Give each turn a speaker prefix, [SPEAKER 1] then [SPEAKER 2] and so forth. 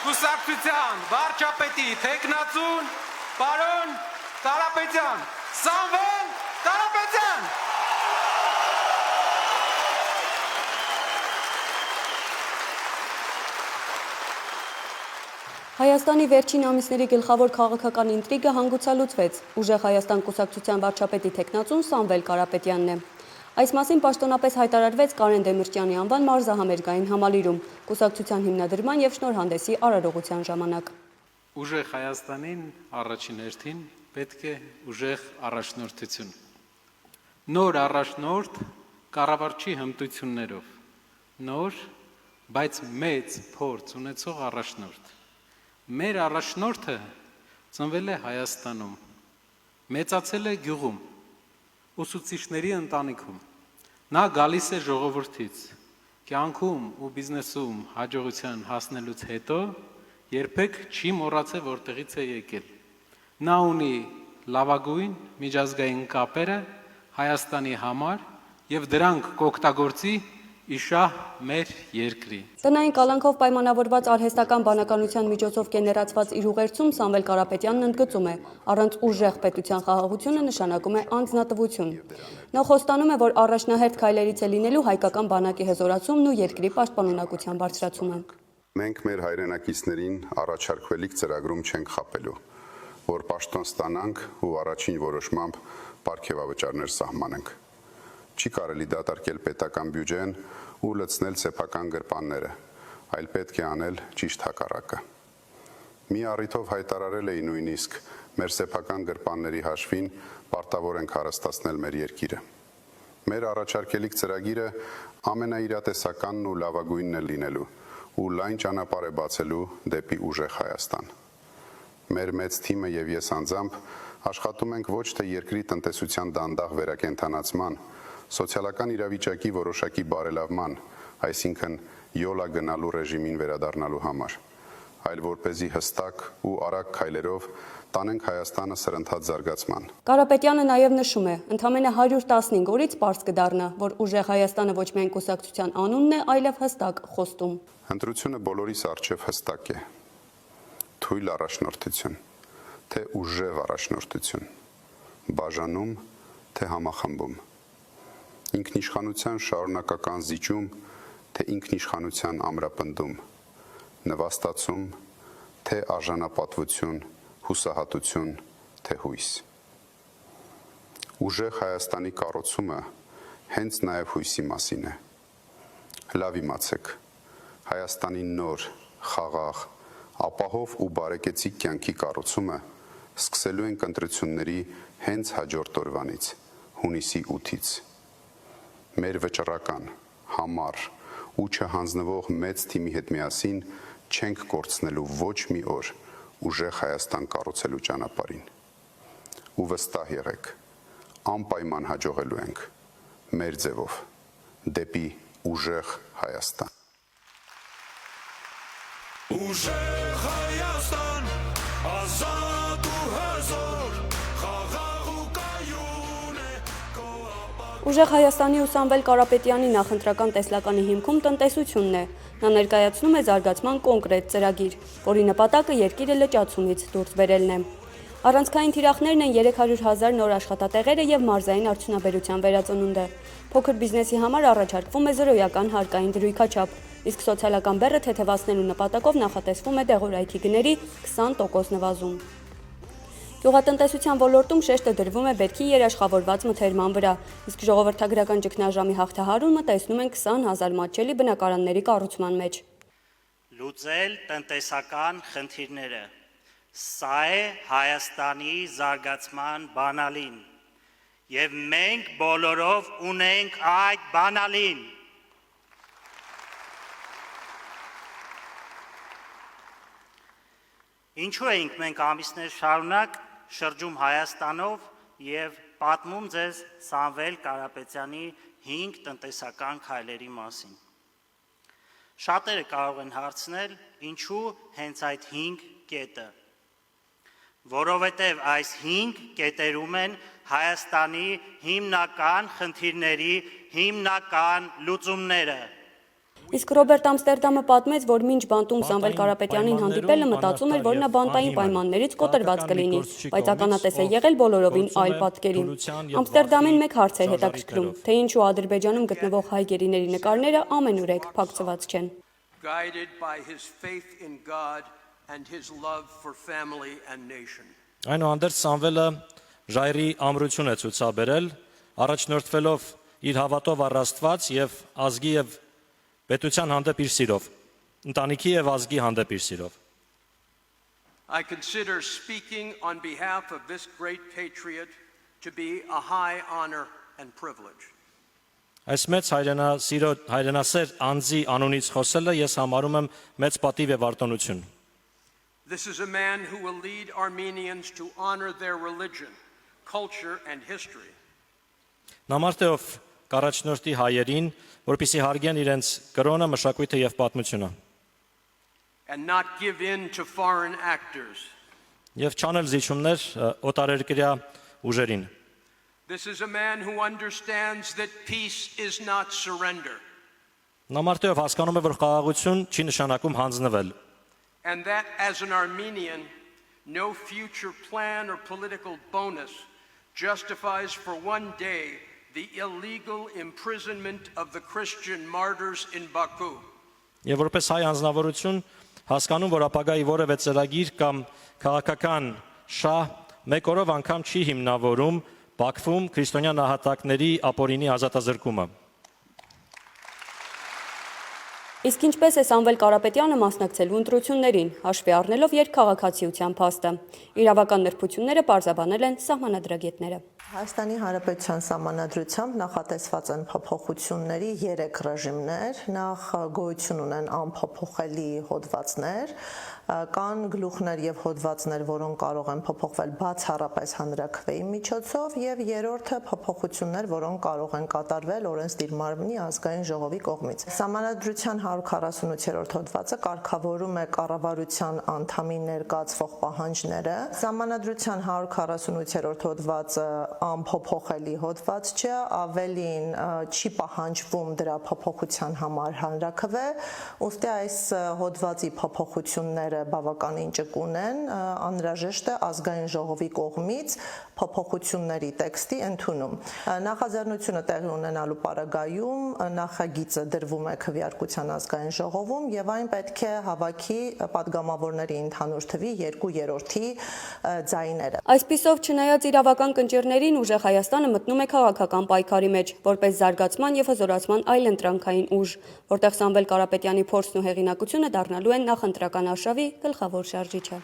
[SPEAKER 1] կուսակցության վարչապետի թեկնածուն պարոն Կարապետյան, Սամվել Կարապետյան։
[SPEAKER 2] Հայաստանի վերջին ամիսների գլխավոր քաղաքական ինտրիգը հանգուցալուծվեց։ Ուժեղ Հայաստան կուսակցության վարչապետի թեկնածուն Սամվել Կարապետյանն է։ Այս մասին պաշտոնապես հայտարարվեց Կարեն Դեմիրճյանի անվան մարզահամերգային համալիրում, կուսակցության հիմնադրման և շնորհանդեսի արարողության ժամանակ։
[SPEAKER 3] Ուժեղ Հայաստանին առաջին հերթին պետք է ուժեղ առաջնորդություն։ Նոր առաջնորդ կառավարչի հմտություններով, նոր, բայց մեծ փորձ ունեցող առաջնորդ։ Մեր առաջնորդը ծնվել է Հայաստանում, մեծացել է գյուղում, ուսուցիչների ընտանիքում։ Նա գալիս է ժողովրդից, կյանքում ու բիզնեսում հաջողության հասնելուց հետո երբեք չի մոռացել որտեղից է եկել։ Նա ունի լավագույն միջազգային կապերը Հայաստանի համար և դրանք կօգտագործի իշահ մեր երկրի։
[SPEAKER 2] Տնային կալանքով պայմանավորված արհեստական բանականության միջոցով գեներացված իր ուղերձում Սամվել Կարապետյանն ընդգծում է, առանց ուժեղ պետության խաղաղությունը նշանակում է անձնատվություն։ Նա խոստանում է, որ առաջնահերթ քայլերից է լինելու հայկական բանակի հզորացումն ու երկրի պաշտպանունակության բարձրացումը։
[SPEAKER 4] Մենք մեր հայրենակիցներին առաջարկվելիք ծրագրում չենք խաբելու, որ պաշտոն ստանանք ու առաջին որոշմամբ պարգևավճարներ սահմանենք։ Չի կարելի դատարկել պետական բյուջեն ու լցնել սեփական գրպանները, այլ պետք է անել ճիշտ հակառակը։ Մի առիթով հայտարարել էի նույնիսկ մեր սեփական գրպանների հաշվին պարտավոր ենք հարստացնել մեր երկիրը։ Մեր առաջարկելիք ծրագիրը ամենաիրատեսականն ու լավագույնն է լինելու ու լայն ճանապարհ է բացելու դեպի ուժեղ Հայաստան։ Մեր մեծ թիմը եւ ես անձամբ աշխատում ենք ոչ թե երկրի տնտեսության դանդաղ վերակենդանացման, սոցիալական իրավիճակի որոշակի բարելավման, այսինքն յոլա գնալու ռեժիմին վերադառնալու համար, այլ որպեսզի հստակ ու արագ քայլերով տանենք Հայաստանը սրընթաց զարգացման։
[SPEAKER 2] Կարապետյանը նաև նշում է, ընդամենը 115 օրից պարզ կդառնա, որ ուժեղ Հայաստանը ոչ միայն կուսակցության անունն է, այլև հստակ խոստում։
[SPEAKER 4] Ընտրությունը բոլորիս առջև հստակ է։ Թույլ առաջնորդություն, թե ուժեղ առաջնորդություն, բաժանում, թե համախմբում, ինքնիշխանության շարունակական զիջում, թե ինքնիշխանության ամրապնդում, նվաստացում, թե արժանապատվություն, հուսահատություն, թե հույս։ Ուժեղ Հայաստանի կառուցումը հենց նաև հույսի մասին է։ Լավ իմացեք, Հայաստանի նոր, խաղաղ, ապահով ու բարեկեցիկ կյանքի կառուցումը սկսելու ենք ընտրությունների հենց հաջորդ օրվանից, հունիսի 8-ից։ Մեր վճռական, համառ ու չհանձնվող մեծ թիմի հետ միասին չենք կորցնելու ոչ մի օր ուժեղ Հայաստան կառուցելու ճանապարհին։ Ու վստահ եղեք, անպայման հաջողելու ենք մեր ձևով դեպի ուժեղ Հայաստան։
[SPEAKER 5] Ուժեղ Հայաստան, ազատ ու հզոր, խաղաղ ու կայուն է քո ապագան։
[SPEAKER 2] Ուժեղ Հայաստանի ու Սամվել Կարապետյանի նախընտրական տեսլականի հիմքում տնտեսությունն է։ Նա ներկայացնում է զարգացման կոնկրետ ծրագիր, որի նպատակը երկիրը լճացումից դուրս բերելն է։ Առանցքային թիրախներն են 300,000 նոր աշխատատեղերը և մարզային արդյունաբերության վերածնունդը։ Փոքր բիզնեսի համար առաջարկվում է զրոյական հարկային դրույքաչափ, իսկ սոցիալական բեռը թեթևացնելու նպատակով նախատեսվում է դեղորայքի գների 20% նվազում։ Գյուղատնտեսության ոլորտում շեշտը դրվում է բերքի երաշխավորված մթերման վրա, իսկ ժողովրդագրական ճգնաժամի հաղթահարումը տեսնում են 20,000 մատչելի բնակարանների կառուցման մեջ։
[SPEAKER 6] Լուծել տնտեսական խնդիրները։ Սա է Հայաստանի զարգացման բանալին, և մենք բոլորով ունենք այդ բանալին։ Ինչու էինք մենք ամիսներ շարունակ շրջում Հայաստանով և պատմում ձեզ Սամվել Կարապետյանի 5 տնտեսական քայլերի մասին։ Շատերը կարող են հարցնել, ինչու հենց այդ 5 կետը։ Որովհետև այս 5 կետերում են Հայաստանի հիմնական խնդիրների հիմնական լուծումները։
[SPEAKER 2] Իսկ Ռոբերտ Ամստերդամը պատմեց, որ մինչ բանտում Սամվել Կարապետյանին հանդիպելը մտածում էր, որ նա բանտային պայմաններից կոտրված կլինի, բայց ականատես է եղել բոլորովին այլ պատկերի։ Ամստերդամին մեկ հարց էր հետաքրքրում, թե ինչու Ադրբեջանում գտնվող հայ գերիների նկարները ամենուրեք փակցված չեն։
[SPEAKER 7] Guided by his faith in God and his love for family and nation.
[SPEAKER 8] Այնուհանդերձ Սամվելը ժայռի ամրություն է ցուցաբերել, առաջնորդվելով իր հավատով առ Աստված եւ ազգի եւ պետության հանդեպ իր սիրով, ընտանիքի եւ ազգի հանդեպ իր սիրով։
[SPEAKER 7] I consider speaking on behalf of this great patriot to be a high honor and privilege.
[SPEAKER 8] Այս մեծ հայրենասեր անձի անունից խոսելը ես համարում եմ մեծ պատիվ եւ արտոնություն։
[SPEAKER 7] This is a man who will lead Armenians to honor their religion, culture and history.
[SPEAKER 8] Նա մարդ է, ով կառաջնորդի հայերին, որպեսզի հարգեն իրենց կրոնը, մշակույթը եւ պատմությունը։
[SPEAKER 7] And not give in to foreign actors.
[SPEAKER 8] Եվ չանել զիջումներ օտարերկրյա ուժերին։
[SPEAKER 7] This is a man who understands that peace is not surrender.
[SPEAKER 8] Նա մարդ է, ով հասկանում է, որ խաղաղություն չի նշանակում հանձնվել։
[SPEAKER 7] And that as an Armenian, no future plan or political bonus justifies for one day the illegal imprisonment of the Christian martyrs in Baku.
[SPEAKER 8] Եվ որպես հայ անձնավորություն հասկանում, որ ապագայի որևէ ծրագիր կամ քաղաքական շահ մեկ օրով անգամ չի հիմնավորում Բաքվում քրիստոնյա նահատակների ապօրինի ազատազրկումը։
[SPEAKER 2] Իսկ ինչպես է Սամվել Կարապետյանը մասնակցելու ընտրություններին, հաշվի առնելով երկքաղաքացիության փաստը։ Իրավական նրբությունները պարզաբանել են սահմանադրագետները։
[SPEAKER 9] Հայաստանի Հանրապետության Սահմանադրությամբ նախատեսված են փոփոխությունների 3 ռեժիմներ, նախ գոյություն ունեն անփոփոխելի հոդվածներ, կան գլուխներ եւ հոդվածներ, որոնք կարող են փոփոխվել բացառապես հանրաքվեի միջոցով, եւ երրորդը փոփոխություններ, որոնք կարող են կատարվել օրենսդիր մարմնի ազգային ժողովի կողմից։ Սահմանադրության 148-րդ հոդվածը կարգավորում է կառավարության անդամի ներկայացվող պահանջները։ Սահմանադրության 148-րդ հոդվածը անփոփոխելի հոդված չէ, ավելին չի պահանջվում դրա փոփոխության համար հանրաքվե, ուստի այս հոդվածի փոփոխությունները բավականին ճկուն են, անհրաժեշտ է ազգային ժողովի կողմից փոփոխությունների տեքստի ընդունում։ Նախաձեռնությունը տեղի ունենալու պարագայում նախագիծը դրվում է քվեարկության ազգային ժողովում եւ այն պետք է հավաքի падգամավորների ընդհանուր թվի 2/3 ձայները։
[SPEAKER 2] Այսպիսով, չնայած իրավական կնճիռներին, ուժեղ Հայաստանը մտնում է քաղաքական պայքարի մեջ, որպես զարգացման եւ հզորացման այլընտրանքային ուժ, որտեղ Սամվել Կարապետյանի փորձն ու հեղինակությունը դառնալու են նախընտրական արշավի գլխավոր շարժիչը։